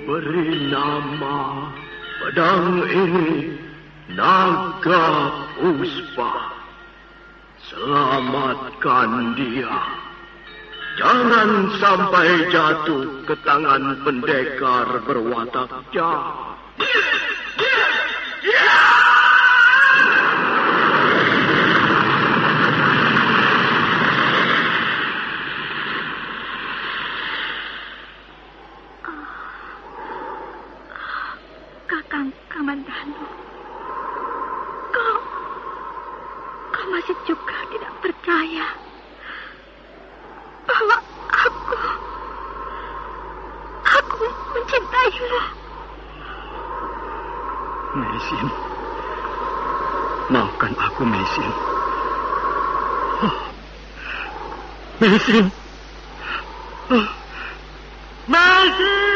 Beri nama pedang ini Naga Puspa. Selamatkan dia. Jangan sampai jatuh ke tangan pendekar berwatak jahat. Kakang Kamandanu, kau masih juga tidak percaya bahwa aku mencintaimu. Meisin, maafkan aku, Meisin. Meisin. Meisin!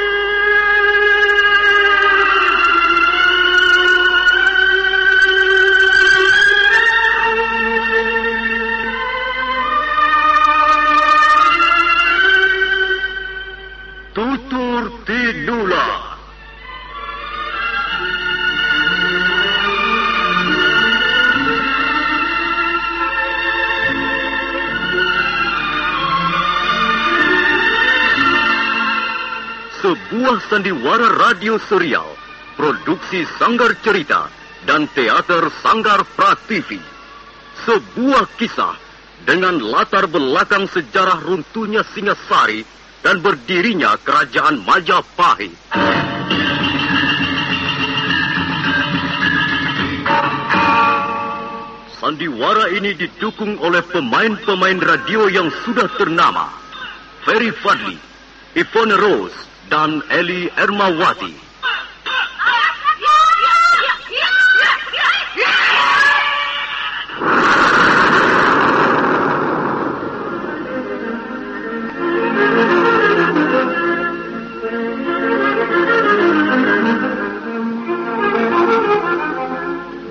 Tutur Tinula. Sebuah sandiwara radio serial, produksi Sanggar Cerita dan Teater Sanggar Prativi. Sebuah kisah dengan latar belakang sejarah runtuhnya Singasari dan berdirinya Kerajaan Majapahit. Sandiwara ini didukung oleh pemain-pemain radio yang sudah ternama. Ferry Fadli, Yvonne Rose, dan Eli Ermawati.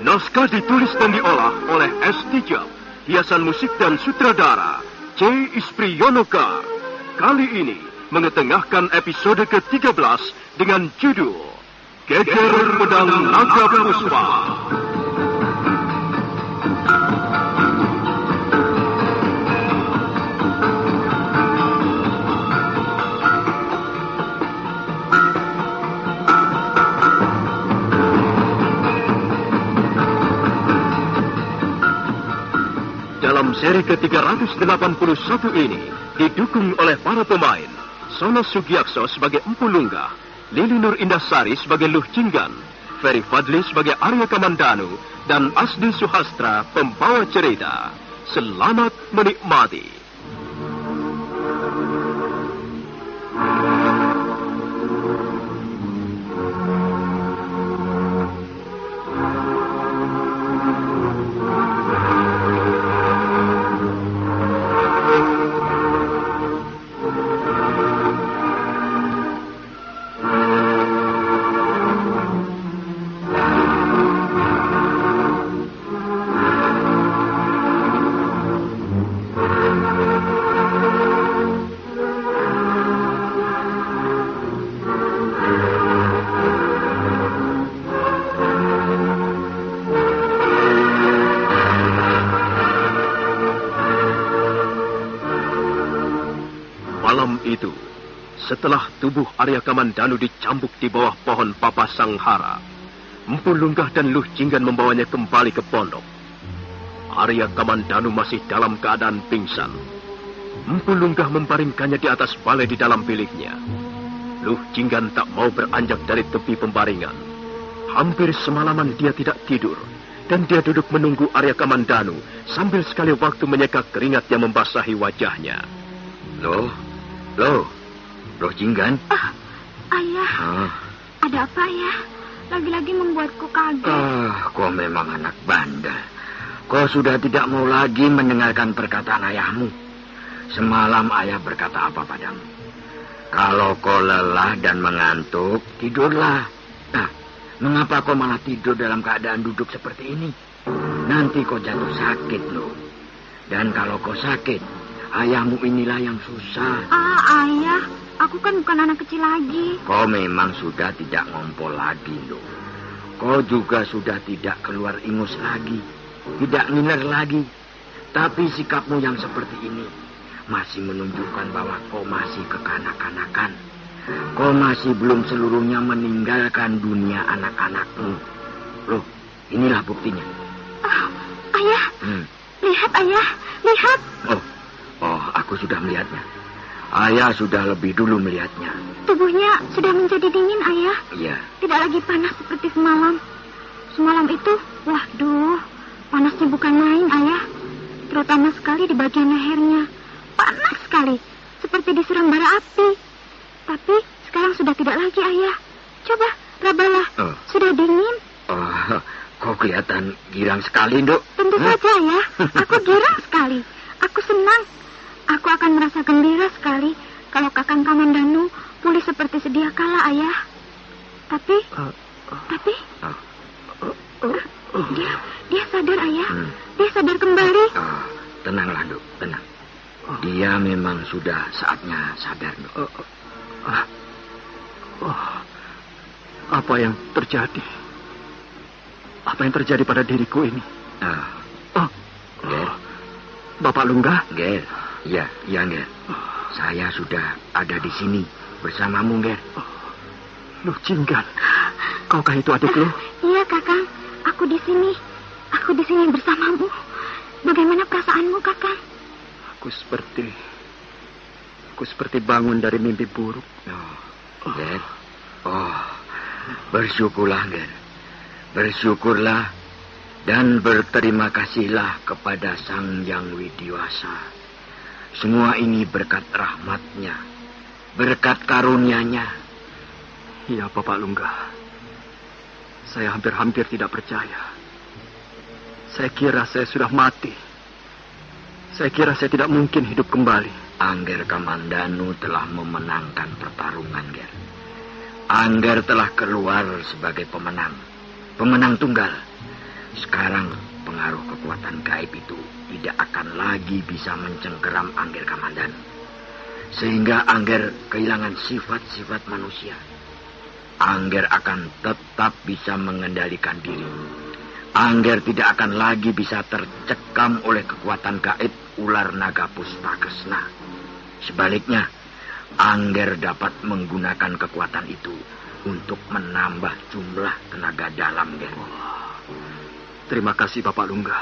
Naskah ditulis dan diolah oleh S. Tijab, hiasan musik dan sutradara C. Ispriyonoka. Kali ini mengetengahkan episode ke-13 dengan judul Geger Pedang Naga Puspa. Dalam seri ke-381 ini didukung oleh para pemain Sono Sugiakso sebagai Empu Lunggah, Lili Nur Indasari sebagai Luh Jinggan, Ferry Fadli sebagai Arya Kamandanu, dan Asdi Suhastra pembawa cerita. Selamat menikmati. Malam itu, setelah tubuh Arya Kamandanu dicambuk di bawah pohon Papa Sanghara, Empu Lunggah dan Luh Jinggan membawanya kembali ke pondok. Arya Kamandanu masih dalam keadaan pingsan. Empu Lunggah membaringkannya di atas balai di dalam biliknya. Luh Jinggan tak mau beranjak dari tepi pembaringan. Hampir semalaman dia tidak tidur, dan dia duduk menunggu Arya Kamandanu sambil sekali waktu menyeka keringat yang membasahi wajahnya. Loh, Jinggan. Ayah. Ada apa ya? Lagi-lagi membuatku kaget. Kau memang anak bandel. Kau sudah tidak mau lagi mendengarkan perkataan ayahmu. Semalam ayah berkata apa padamu? Kalau kau lelah dan mengantuk, tidurlah. Mengapa kau malah tidur dalam keadaan duduk seperti ini? Nanti kau jatuh sakit loh. Dan kalau kau sakit, ayahmu inilah yang susah. Ayah, aku Aku kan bukan anak kecil lagi. Kau memang sudah tidak ngompol lagi, Nduk. Kau juga sudah tidak keluar ingus lagi, tidak ngiler lagi. Tapi sikapmu yang seperti ini masih menunjukkan bahwa kau masih kekanak-kanakan. Kau masih belum seluruhnya meninggalkan dunia anak-anakmu. Loh, inilah buktinya. Ayah, lihat Ayah, lihat. Oh, aku sudah melihatnya. Ayah sudah lebih dulu melihatnya. Tubuhnya sudah menjadi dingin, Ayah. Iya. Tidak lagi panas seperti semalam. Semalam itu, waduh, panasnya bukan main, Ayah. Terutama sekali di bagian lehernya. Panas sekali, seperti disiram bara api. Tapi sekarang sudah tidak lagi, Ayah. Coba, rabalah. Sudah dingin. Kau kelihatan girang sekali, Nduk. Tentu saja, Ayah. Aku girang sekali. Aku senang. Aku akan merasa gembira sekali kalau Kakang Kamandanu pulih seperti sedia kala, Ayah. Tapi dia sadar, Ayah. Dia sadar kembali. Tenanglah, Nduk, tenang. Dia memang sudah saatnya sadar, Nduk. Apa yang terjadi? Apa yang terjadi pada diriku ini? Ger. Bapak Lungga? Ger. Iya, Ger. Saya sudah ada di sini bersamamu, Ger. Luh Jinggan, kaukah itu adik lu? Iya, Kakang. Aku di sini. Aku di sini bersamamu. Bagaimana perasaanmu, Kakang? Aku seperti bangun dari mimpi buruk. Ger. Bersyukurlah, Ger. Bersyukurlah dan berterima kasihlah kepada Sang Yang Widiwasa. Semua ini berkat rahmatnya, berkat karunia-Nya. Iya, Bapak Lungga. Saya hampir-hampir tidak percaya. Saya kira saya sudah mati. Saya kira saya tidak mungkin hidup kembali. Angger Kamandanu telah memenangkan pertarungan, Ger. Angger telah keluar sebagai pemenang. Pemenang tunggal. Sekarang pengaruh kekuatan gaib itu tidak akan lagi bisa mencengkeram Angger Kamandanu. Sehingga Angger kehilangan sifat-sifat manusia. Angger akan tetap bisa mengendalikan diri. Angger tidak akan lagi bisa tercekam oleh kekuatan gaib ular naga Pustakesna. Sebaliknya, Angger dapat menggunakan kekuatan itu untuk menambah jumlah tenaga dalam, Ger. Terima kasih, Bapak Lungga.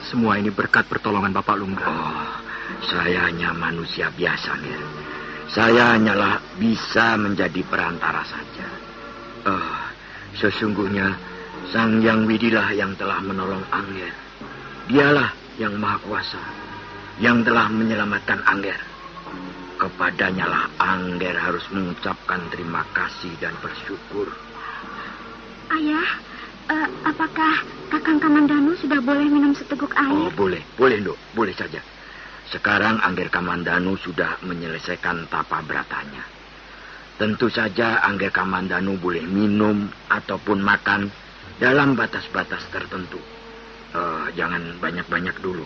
Semua ini berkat pertolongan Bapak Lungga. Saya hanya manusia biasa, Ger. Saya hanyalah bisa menjadi perantara saja. Sesungguhnya Sang Yang Widilah yang telah menolong Angger. Dialah yang maha kuasa, yang telah menyelamatkan Angger. Kepadanya lah Angger harus mengucapkan terima kasih dan bersyukur. Ayah, apakah Kakang Kamandanu sudah boleh minum seteguk air? Boleh, Nduk, boleh saja. Sekarang Angger Kamandanu sudah menyelesaikan tapa beratanya. Tentu saja Angger Kamandanu boleh minum ataupun makan dalam batas-batas tertentu. Jangan banyak-banyak dulu.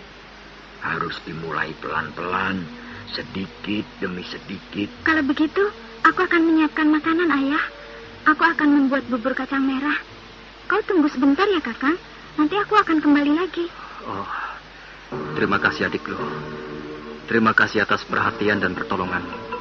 Harus dimulai pelan-pelan, sedikit demi sedikit. Kalau begitu, aku akan menyiapkan makanan, Ayah. Aku akan membuat bubur kacang merah. Kau tunggu sebentar ya, Kakang. Nanti aku akan kembali lagi. Terima kasih, adik lo. Terima kasih atas perhatian dan pertolonganmu.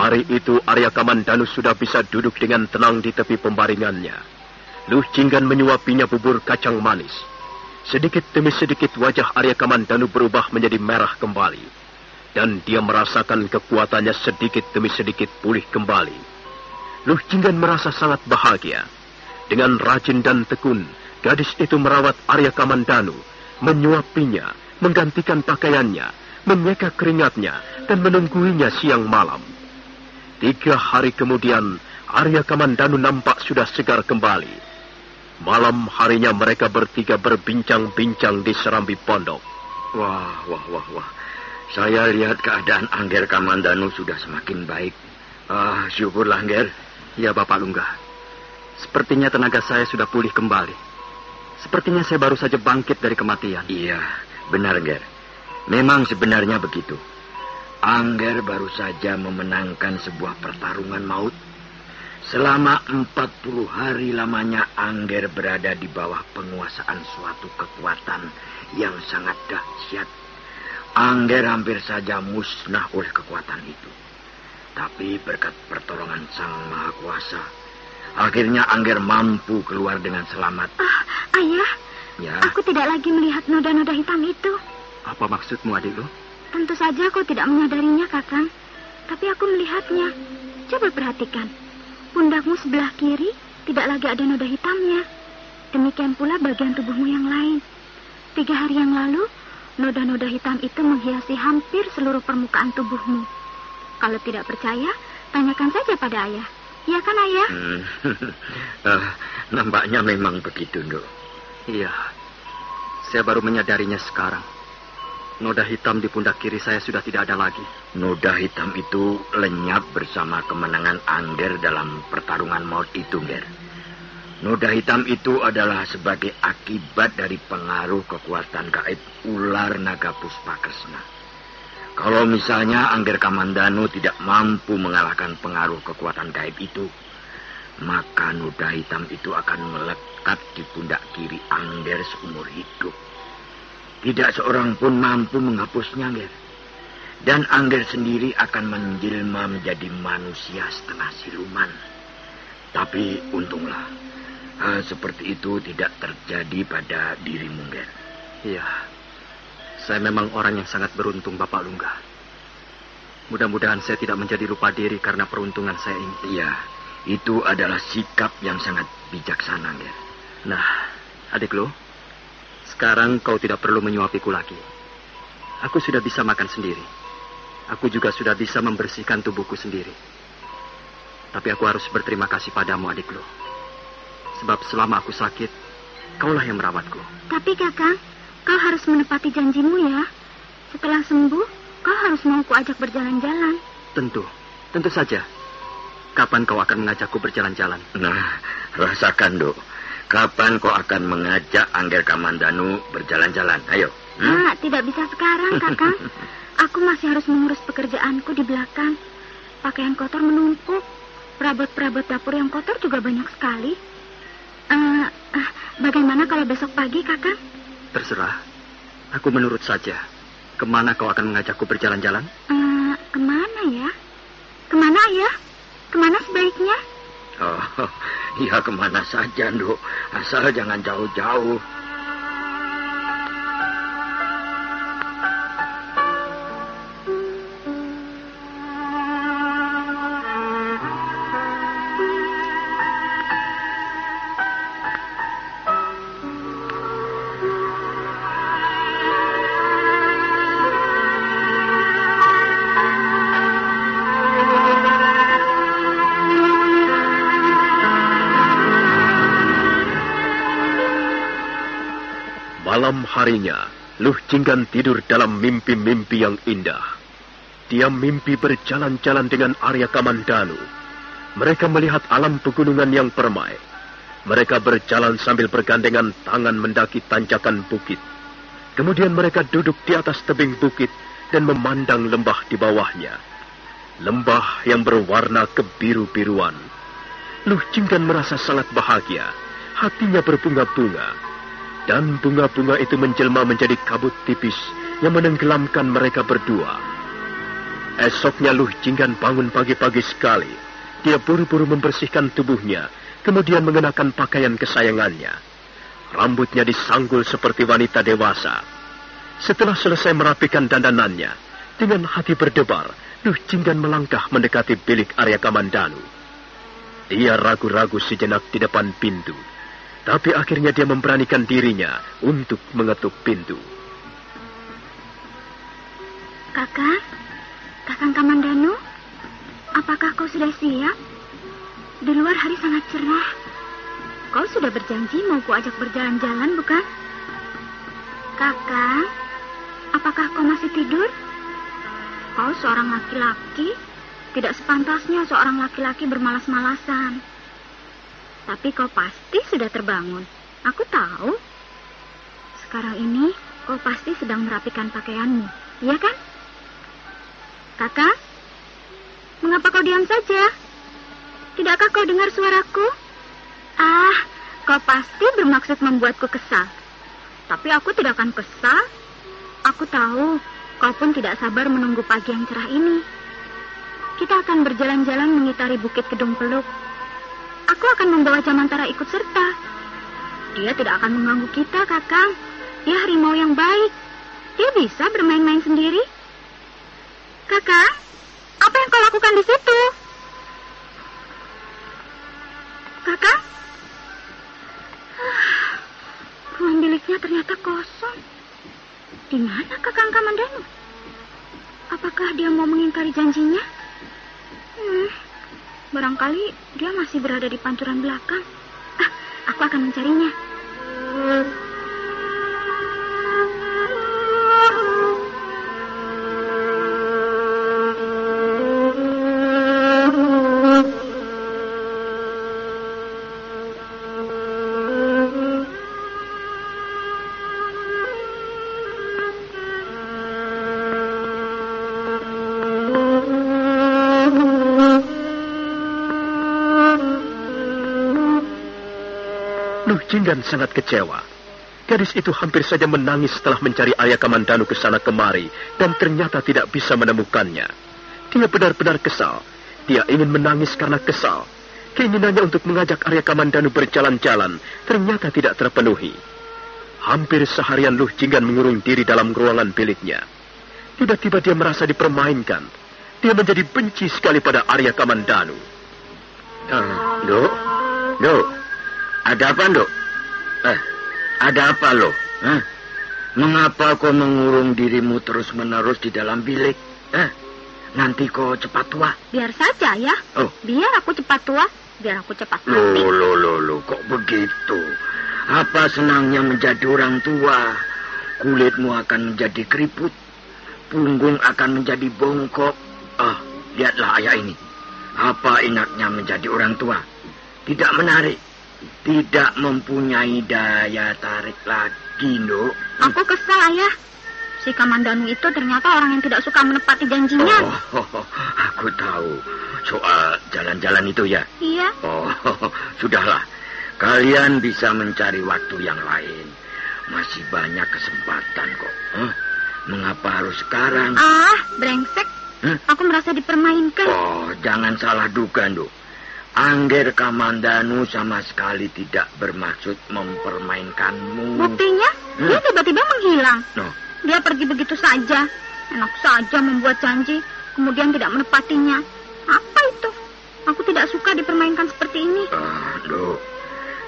Hari itu Arya Kamandanu sudah bisa duduk dengan tenang di tepi pembaringannya. Luh Jinggan menyuapinya bubur kacang manis. Sedikit demi sedikit wajah Arya Kamandanu berubah menjadi merah kembali. Dan dia merasakan kekuatannya sedikit demi sedikit pulih kembali. Luh Jinggan merasa sangat bahagia. Dengan rajin dan tekun, gadis itu merawat Arya Kamandanu, menyuapinya, menggantikan pakaiannya, menyeka keringatnya, dan menungguinya siang malam. 3 hari kemudian, Arya Kamandanu nampak sudah segar kembali. Malam harinya mereka bertiga berbincang-bincang di serambi pondok. Wah. Saya lihat keadaan Angger Kamandanu sudah semakin baik. Syukurlah, Angger. Ya, Bapak Lunggah. Sepertinya tenaga saya sudah pulih kembali. Sepertinya saya baru saja bangkit dari kematian. Iya, benar, Angger. Memang sebenarnya begitu. Angger baru saja memenangkan sebuah pertarungan maut. Selama 40 hari lamanya Angger berada di bawah penguasaan suatu kekuatan yang sangat dahsyat. Angger hampir saja musnah oleh kekuatan itu. Tapi berkat pertolongan Sang Maha Kuasa, akhirnya Angger mampu keluar dengan selamat. Ayah, ya. Aku tidak lagi melihat noda-noda hitam itu. Apa maksudmu, adik lu? Tentu saja kau tidak menyadarinya, Kakang. Tapi aku melihatnya. Coba perhatikan. Pundakmu sebelah kiri tidak lagi ada noda hitamnya. Demikian pula bagian tubuhmu yang lain. 3 hari yang lalu, noda-noda hitam itu menghiasi hampir seluruh permukaan tubuhmu. Kalau tidak percaya, tanyakan saja pada ayah. Iya kan, ayah? Nampaknya memang begitu, Nduk. Iya. Saya baru menyadarinya sekarang. Noda hitam di pundak kiri saya sudah tidak ada lagi. Noda hitam itu lenyap bersama kemenangan Angger dalam pertarungan maut itu, Nger. Noda hitam itu adalah sebagai akibat dari pengaruh kekuatan gaib ular naga Puspakresna. Kalau misalnya Angger Kamandanu tidak mampu mengalahkan pengaruh kekuatan gaib itu, maka noda hitam itu akan melekat di pundak kiri Angger seumur hidup. Tidak seorang pun mampu menghapusnya, Angger. Dan Angger sendiri akan menjelma menjadi manusia setengah siluman. Tapi untunglah, hal seperti itu tidak terjadi pada dirimu, Angger. Iya, saya memang orang yang sangat beruntung, Bapak Lunggah. Mudah-mudahan saya tidak menjadi lupa diri karena peruntungan saya ini. Iya, itu adalah sikap yang sangat bijaksana, Angger. Nah, adik lu, sekarang kau tidak perlu menyuapiku lagi. Aku sudah bisa makan sendiri. Aku juga sudah bisa membersihkan tubuhku sendiri. Tapi aku harus berterima kasih padamu, adik lu. Sebab selama aku sakit, kaulah yang merawatku. Tapi Kakang, kau harus menepati janjimu ya. Setelah sembuh, kau harus mau ku ajak berjalan-jalan. Tentu saja. Kapan kau akan mengajakku berjalan-jalan? Nah, rasakan, Dok. Kapan kau akan mengajak Angger Kamandanu berjalan-jalan? Ayo. Tidak bisa sekarang, Kakang. Aku masih harus mengurus pekerjaanku di belakang. Pakaian kotor menumpuk. Perabot-perabot dapur yang kotor juga banyak sekali. Bagaimana kalau besok pagi, Kakang? Terserah. Aku menurut saja. Kemana kau akan mengajakku berjalan-jalan? Kemana ya? Kemana ya? Kemana sebaiknya? Oh, ya kemana saja, Nduk. Asal jangan jauh-jauh. Malam harinya, Luh Jinggan tidur dalam mimpi-mimpi yang indah. Dia mimpi berjalan-jalan dengan Arya Kamandanu. Mereka melihat alam pegunungan yang permai. Mereka berjalan sambil bergandengan tangan mendaki tanjakan bukit. Kemudian mereka duduk di atas tebing bukit dan memandang lembah di bawahnya. Lembah yang berwarna kebiru-biruan. Luh Jinggan merasa sangat bahagia. Hatinya berbunga-bunga. Dan bunga-bunga itu menjelma menjadi kabut tipis yang menenggelamkan mereka berdua. Esoknya Luh Jinggan bangun pagi-pagi sekali. Dia buru-buru membersihkan tubuhnya, kemudian mengenakan pakaian kesayangannya. Rambutnya disanggul seperti wanita dewasa. Setelah selesai merapikan dandanannya, dengan hati berdebar, Luh Jinggan melangkah mendekati bilik Arya Kamandanu. Dia ragu-ragu sejenak di depan pintu. Tapi akhirnya dia memberanikan dirinya untuk mengetuk pintu. Kakang Kamandanu, apakah kau sudah siap? Di luar hari sangat cerah. Kau sudah berjanji mau kuajak berjalan-jalan, bukan? Kakak, apakah kau masih tidur? Kau seorang laki-laki, tidak sepantasnya seorang laki-laki bermalas-malasan. Tapi kau pasti sudah terbangun. Aku tahu. Sekarang ini kau pasti sedang merapikan pakaianmu, iya kan? Kakak, mengapa kau diam saja? Tidakkah kau dengar suaraku? Kau pasti bermaksud membuatku kesal. Tapi aku tidak akan kesal. Aku tahu kau pun tidak sabar menunggu pagi yang cerah ini. Kita akan berjalan-jalan mengitari bukit Kedung Peluk. Aku akan membawa Jamantara ikut serta. Dia tidak akan mengganggu kita, Kakang. Dia harimau yang baik. Dia bisa bermain-main sendiri. Kakang, apa yang kau lakukan di situ? Kakang? Ruang biliknya ternyata kosong. Di mana Kakang Kamandanu? Apakah dia mau mengingkari janjinya? Barangkali dia masih berada di pancuran belakang. Aku akan mencarinya. Jinggan sangat kecewa. Gadis itu hampir saja menangis setelah mencari Arya Kamandanu ke sana kemari dan ternyata tidak bisa menemukannya. Dia benar-benar kesal. Dia ingin menangis karena kesal. Keinginannya untuk mengajak Arya Kamandanu berjalan-jalan ternyata tidak terpenuhi. Hampir seharian Luh Jinggan mengurung diri dalam ruangan biliknya. Tiba-tiba dia merasa dipermainkan. Dia menjadi benci sekali pada Arya Kamandanu. Dok, ada apa, Dok? Ada apa lo? Mengapa kau mengurung dirimu terus-menerus di dalam bilik? Nanti kau cepat tua. Biar saja ya. Biar aku cepat tua, biar aku cepat mati. Loh, kok begitu? Apa senangnya menjadi orang tua? Kulitmu akan menjadi keriput, punggung akan menjadi bongkok. Lihatlah ayah ini. Apa enaknya menjadi orang tua? Tidak menarik. Tidak mempunyai daya tarik lagi, Nduk. Aku kesal, Ayah. Si Kamandanu itu ternyata orang yang tidak suka menepati janjinya. Aku tahu. Soal jalan-jalan itu ya? Iya. Sudahlah. Kalian bisa mencari waktu yang lain. Masih banyak kesempatan kok. Mengapa harus sekarang? Brengsek. Aku merasa dipermainkan. Jangan salah duga, Nduk. Angger Kamandanu sama sekali tidak bermaksud mempermainkanmu. Buktinya, dia tiba-tiba menghilang. Dia pergi begitu saja. Enak saja membuat janji, kemudian tidak menepatinya. Apa itu? Aku tidak suka dipermainkan seperti ini. Dok,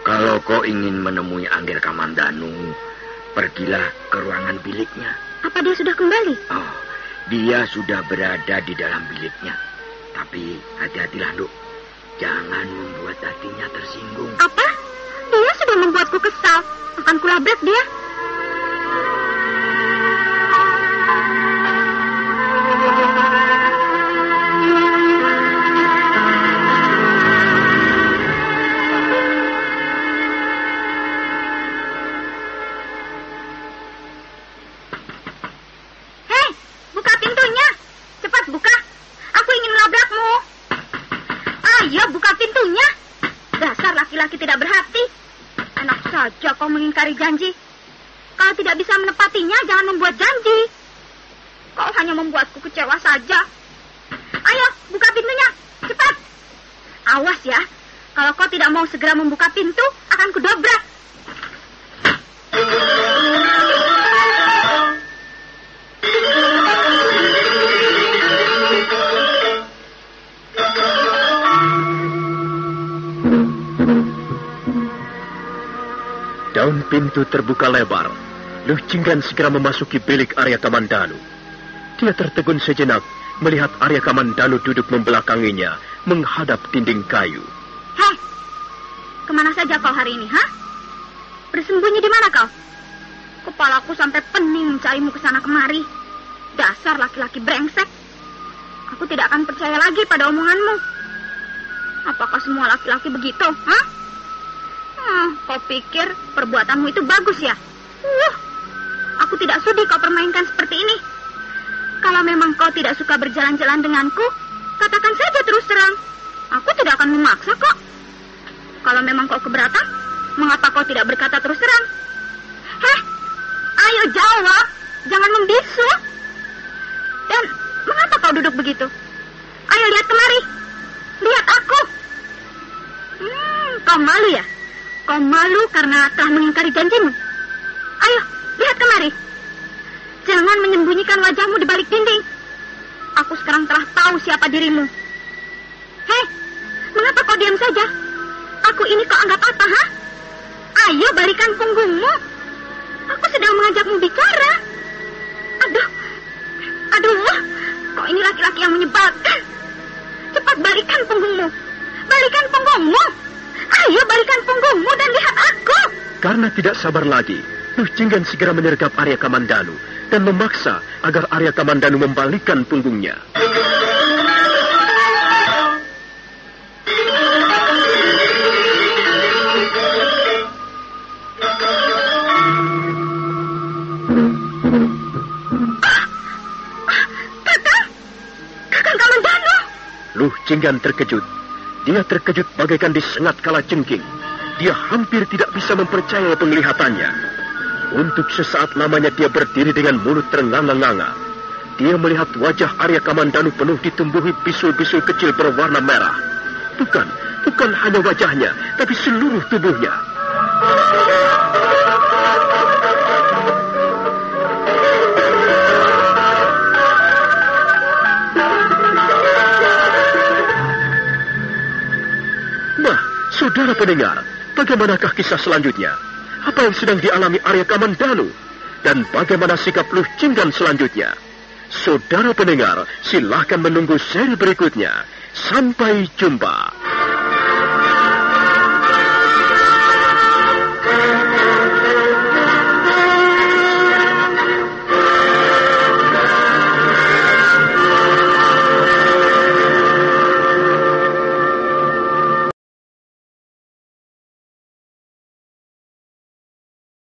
kalau kau ingin menemui Angger Kamandanu, pergilah ke ruangan biliknya. Apa dia sudah kembali? Dia sudah berada di dalam biliknya. Tapi hati-hatilah, Dok. Jangan membuat hatinya tersinggung. Apa? Dia sudah membuatku kesal. Akan kulabrak dia. Hei, buka pintunya. Cepat buka. Aku ingin melabrakmu. Ayo, buka pintunya. Dasar laki-laki tidak berhati. Enak saja kau mengingkari janji. Kalau tidak bisa menepatinya, jangan membuat janji. Kau hanya membuatku kecewa saja. Ayo, buka pintunya. Cepat. Awas ya. Kalau kau tidak mau segera membuka pintu, akan kudobrak. Daun pintu terbuka lebar. Luh Jinggan segera memasuki bilik Arya Kamandanu. Dia tertegun sejenak melihat Arya Kamandanu duduk membelakanginya, menghadap dinding kayu. Hei, Kemana saja kau hari ini, ha? Bersembunyi di mana kau? Kepalaku sampai pening mencarimu ke sana kemari. Dasar laki-laki brengsek. Aku tidak akan percaya lagi pada omonganmu. Apakah semua laki-laki begitu, ha? Kau pikir perbuatanmu itu bagus ya? Aku tidak sudi kau permainkan seperti ini. Kalau memang kau tidak suka berjalan-jalan denganku, katakan saja terus terang. Aku tidak akan memaksa kok. Kalau memang kau keberatan, mengapa kau tidak berkata terus terang? Ayo jawab, jangan membisu. Dan mengapa kau duduk begitu? Ayo lihat kemari. Lihat aku. Kau malu ya? Kau malu karena telah mengingkari janjimu. Ayo, lihat kemari. Jangan menyembunyikan wajahmu di balik dinding. Aku sekarang telah tahu siapa dirimu. Mengapa kau diam saja? Aku ini kau anggap apa, ha? Ayo balikan punggungmu. Aku sedang mengajakmu bicara. Aduh, kau ini laki-laki yang menyebalkan. Cepat balikan punggungmu. Balikan punggungmu. Ayo balikan punggungmu dan lihat aku. Karena tidak sabar lagi, Luh Jinggan segera menyergap Arya Kamandanu dan memaksa agar Arya Kamandanu membalikkan punggungnya. Kakang Kamandanu. Luh Jinggan terkejut. Dia terkejut bagaikan disengat kala jengking. Dia hampir tidak bisa mempercayai penglihatannya. Untuk sesaat lamanya dia berdiri dengan mulut terenganga-nganga. Dia melihat wajah Arya Kamandanu penuh ditumbuhi bisul-bisul kecil berwarna merah. Bukan hanya wajahnya, tapi seluruh tubuhnya. Saudara pendengar, bagaimanakah kisah selanjutnya? Apa yang sedang dialami Arya Kamandanu? Dan bagaimana sikap Luh Jinggan selanjutnya? Saudara pendengar, silahkan menunggu seri berikutnya. Sampai jumpa.